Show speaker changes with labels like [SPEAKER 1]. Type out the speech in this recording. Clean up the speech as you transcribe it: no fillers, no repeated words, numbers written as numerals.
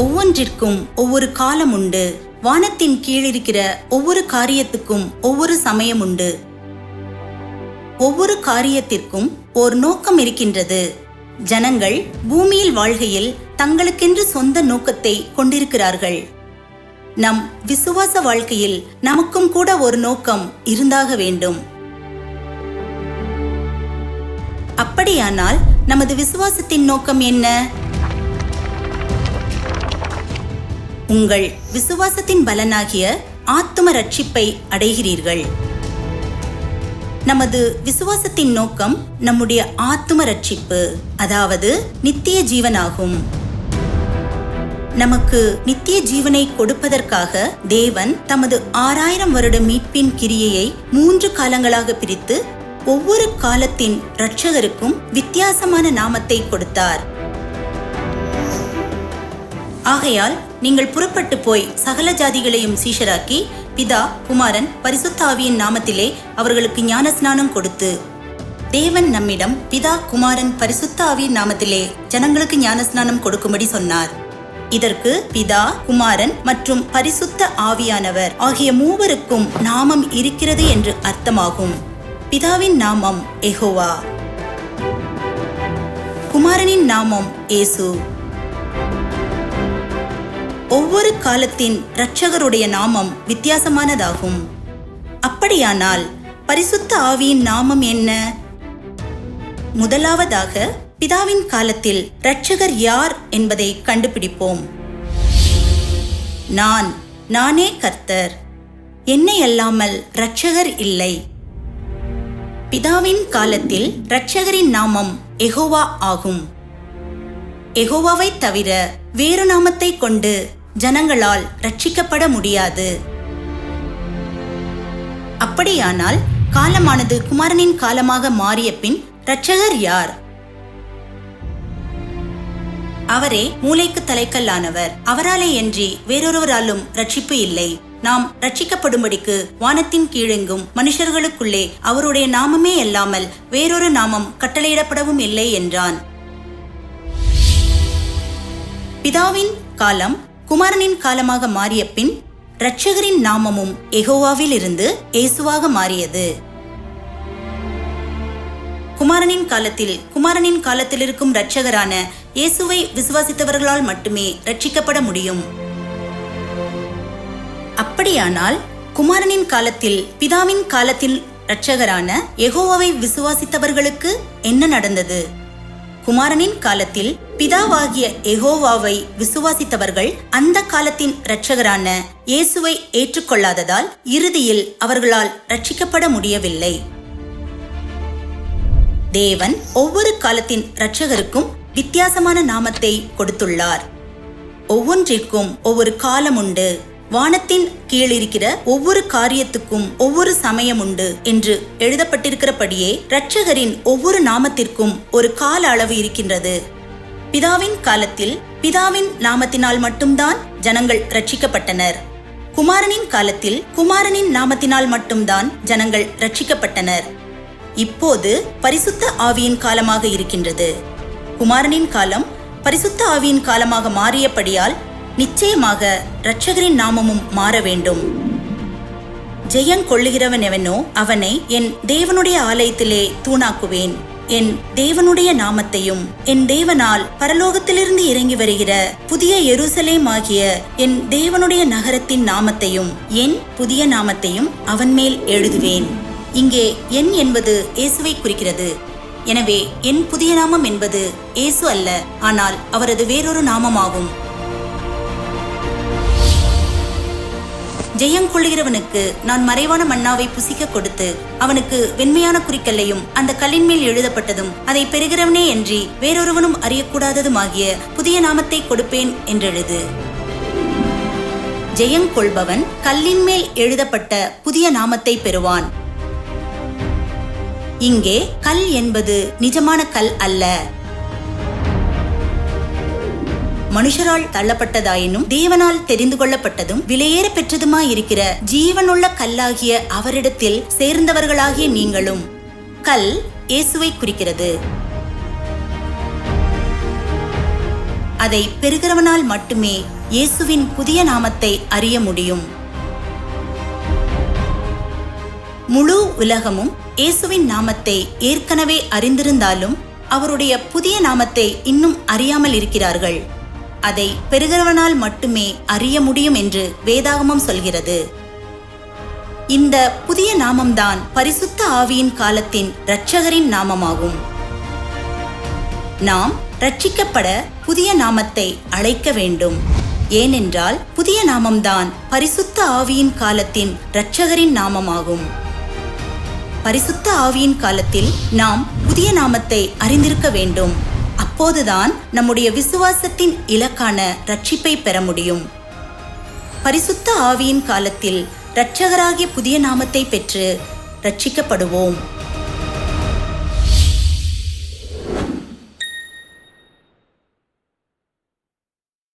[SPEAKER 1] ஒவ்வொன்றிற்கும் ஒவ்வொரு காலம் உண்டு. வானத்தின் கீழிருக்கிற ஒவ்வொரு காரியத்துக்கும் ஒவ்வொரு சமயம் உண்டு. ஒவ்வொரு காரியத்திற்கும் ஓர் நோக்கம் இருக்கின்றது. ஜனங்கள் பூமியில் வாழ்கையில் தங்களுக்கென்று சொந்த நோக்கத்தை கொண்டிருக்கிறார்கள். நம் விசுவாச வாழ்க்கையில் நமக்கும் கூட ஒரு நோக்கம் இருந்தாக வேண்டும். அப்படியானால் நமது விசுவாசத்தின் நோக்கம் என்ன? உங்கள் விசுவாசத்தின் பலனாகிய ஆத்தும ரட்சிப்பை அடைகிறீர்கள். நமது விசுவாசத்தின் நோக்கம் நம்முடைய ஆத்தும ரட்சிப்பு, அதாவது நித்திய ஜீவனாகும். நமக்கு நித்திய ஜீவனை கொடுப்பதற்காக தேவன் தமது 6000 வருட மீட்பின் கிரியையை 3 காலங்களாக பிரித்து ஒவ்வொரு காலத்தின் இரட்சகருக்கும் வித்தியாசமான நாமத்தை கொடுத்தார். ஆகையால் நீங்கள் புறப்பட்டு போய் சகல ஜாதிகளையும் சீஷராக்கி பிதா, குமாரன், பரிசுத்த ஆவியின் நாமத்திலே அவர்களுக்கு ஞானஸ்நானம் கொடுத்து, தேவன் நம்மிடம் பிதா, குமாரன், பரிசுத்த ஆவியின் நாமத்திலே ஜனங்களுக்கு ஞானஸ்நானம் கொடுக்கும்படி சொன்னார். இதற்கு பிதா, குமாரன் மற்றும் பரிசுத்த ஆவியானவர் ஆகிய மூவருக்கும் நாமம் இருக்கிறது என்று அர்த்தமாகும். பிதாவின் நாமம் யெகோவா, குமாரனின் நாமம் இயேசு. ஒவ்வொரு காலத்தின் இரட்சகருடைய நாமம் வித்தியாசமானதாகும். அப்படியானால் பரிசுத்த ஆவியின் நாமம் என்ன? முதலாவதாக பிதாவின் காலத்தில் இரட்சகர் யார் என்பதை கண்டுபிடிப்போம். நானே கர்த்தர், என்னை அல்லாமல் இரட்சகர் இல்லை. பிதாவின் காலத்தில் இரட்சகரின் நாமம் யெகோவா ஆகும். யெகோவாவை தவிர வேறு நாமத்தை கொண்டு ஜனங்களால் ரட்சிக்கப்பட முடியாது. அப்படியானால் காலமானது குமாரனின் காலமாக மாறிய பின் இரட்சகர் யார்? அவரே மூளைக்கு தலைக்கல்லானவர். அவராலே அன்றி வேறொருவராலும் ரட்சிப்பு இல்லை. நாம் ரட்சிக்கப்படும்படிக்கு வானத்தின் கீழெங்கும் மனுஷர்களுக்குள்ளே அவருடைய நாமமே அல்லாமல் வேறொரு நாமம் கட்டளையிடப்படவும் இல்லை என்றான். பிதாவின் காலம் குமாரனின் காலமாக மாறிய பின் இரட்சகரின் நாமமும் யெகோவாவில் இருந்து இயேசுவாக மாறியது. குமாரனின் காலத்தில் இருக்கும் இரட்சகரான இயேசுவை விசுவாசித்தவர்களால் மட்டுமே ரட்சிக்கப்பட முடியும். அப்படியானால் குமாரனின் காலத்தில் பிதாவின் காலத்தில் இரட்சகரான யெகோவாவை விசுவாசித்தவர்களுக்கு என்ன நடந்தது? குமாரனின் காலத்தில் பிதாவாகிய யெகோவாவை விசுவாசித்தவர்கள் அந்த காலத்தின் இரட்சகரான இயேசுவை ஏற்றுக்கொள்ளாததால் இறுதியில் அவர்களால் ரட்சிக்கப்பட முடியவில்லை. தேவன் ஒவ்வொரு காலத்தின் இரட்சகருக்கும் வித்தியாசமான நாமத்தை கொடுத்துள்ளார். ஒவ்வொன்றிற்கும் ஒவ்வொரு காலம் உண்டு. வானத்தின் கீழிருக்கிற ஒவ்வொரு காரியத்துக்கும் ஒவ்வொரு சமயம் உண்டு என்று எழுதப்பட்டிருக்கிறபடியே இரட்சகரின் ஒவ்வொரு நாமத்திற்கும் ஒரு கால அளவு இருக்கின்றது. பிதாவின் காலத்தில் பிதாவின் நாமத்தினால் மட்டும்தான் ஜனங்கள் ரட்சிக்கப்பட்டனர். குமாரனின் காலத்தில் குமாரனின் நாமத்தினால் மட்டும்தான் ஜனங்கள் ரட்சிக்கப்பட்டனர். இப்போது பரிசுத்த ஆவியின் காலமாக இருக்கின்றது. குமாரனின் காலம் பரிசுத்த ஆவியின் காலமாக மாறியபடியால் நிச்சயமாக இரட்சகரின் நாமமும் மாற வேண்டும். ஜெயம் கொள்ளுகிறவன் எவனோ அவனை என் தேவனுடைய ஆலயத்திலே தூணாக்குவேன். என் தேவனுடைய நாமத்தையும் என் தேவனால் பரலோகத்திலிருந்து இறங்கி வருகிற புதிய எருசலேம் ஆகிய என் தேவனுடைய நகரத்தின் நாமத்தையும் என் புதிய நாமத்தையும் அவன் மேல் எழுதுவேன். இங்கே என் என்பது இயேசுவை குறிக்கிறது. எனவே என் புதிய நாமம் என்பது இயேசு அல்ல, ஆனால் அவரது வேறொரு நாமமாகும். ஜெயம் கொள்ளுகிறவனுக்கு நான் மறைவான மன்னாவை புசிக்க கொடுத்து அவனுக்கு வெண்மையான குறிக்கல்லையும் அந்த கல்லின் மேல் எழுதப்பட்டதும் அதை பெறுகிறவனே அன்றி வேறொருவனும் அறியக்கூடாததுமாகிய புதிய நாமத்தை கொடுப்பேன் என்றெழுது. ஜெயம் கொள்பவன் கல்லின் மேல் எழுதப்பட்ட புதிய நாமத்தை பெறுவான். இங்கே கல் என்பது நிஜமான கல் அல்ல. மனுஷரால் தள்ளப்பட்டதாயினும் தேவனால் தெரிந்து கொள்ளப்பட்டதும் விலையேற பெற்றதுமாயிருக்கிற ஜீவனுள்ள கல்லாகிய அவரிடத்தில் சேர்ந்தவர்களாகிய நீங்களும். கல் இயேசுவை குறிக்கிறது. அதை பெறுகிறவனால் மட்டுமே இயேசுவின் புதிய நாமத்தை அறிய முடியும். முழு உலகமும் இயேசுவின் நாமத்தை ஏற்கனவே அறிந்திருந்தாலும் அவருடைய புதிய நாமத்தை இன்னும் அறியாமல் இருக்கிறார்கள். அதை பெறுகிறவனால் மட்டுமே அறிய முடியும் என்று வேதாகமம் சொல்கிறது. இந்த புதிய நாமம்தான் பரிசுத்த ஆவியின் காலத்தின் இரட்சகரின் நாமமாகும். நாம் ரட்சிக்கப்பட புதிய நாமத்தை அழைக்க வேண்டும். ஏனென்றால் புதிய நாமம்தான் பரிசுத்த ஆவியின் காலத்தின் இரட்சகரின் நாமமாகும். பரிசுத்த ஆவியின் காலத்தில் நாம் புதிய நாமத்தை அறிந்திருக்க வேண்டும். அப்போதுதான் நம்முடைய விசுவாசத்தின் இலக்கான ரட்சிப்பை பெற முடியும். பரிசுத்த ஆவியின் காலத்தில் இரட்சகராகிய புதிய நாமத்தை பெற்று ரட்சிக்கப்படுவோம்.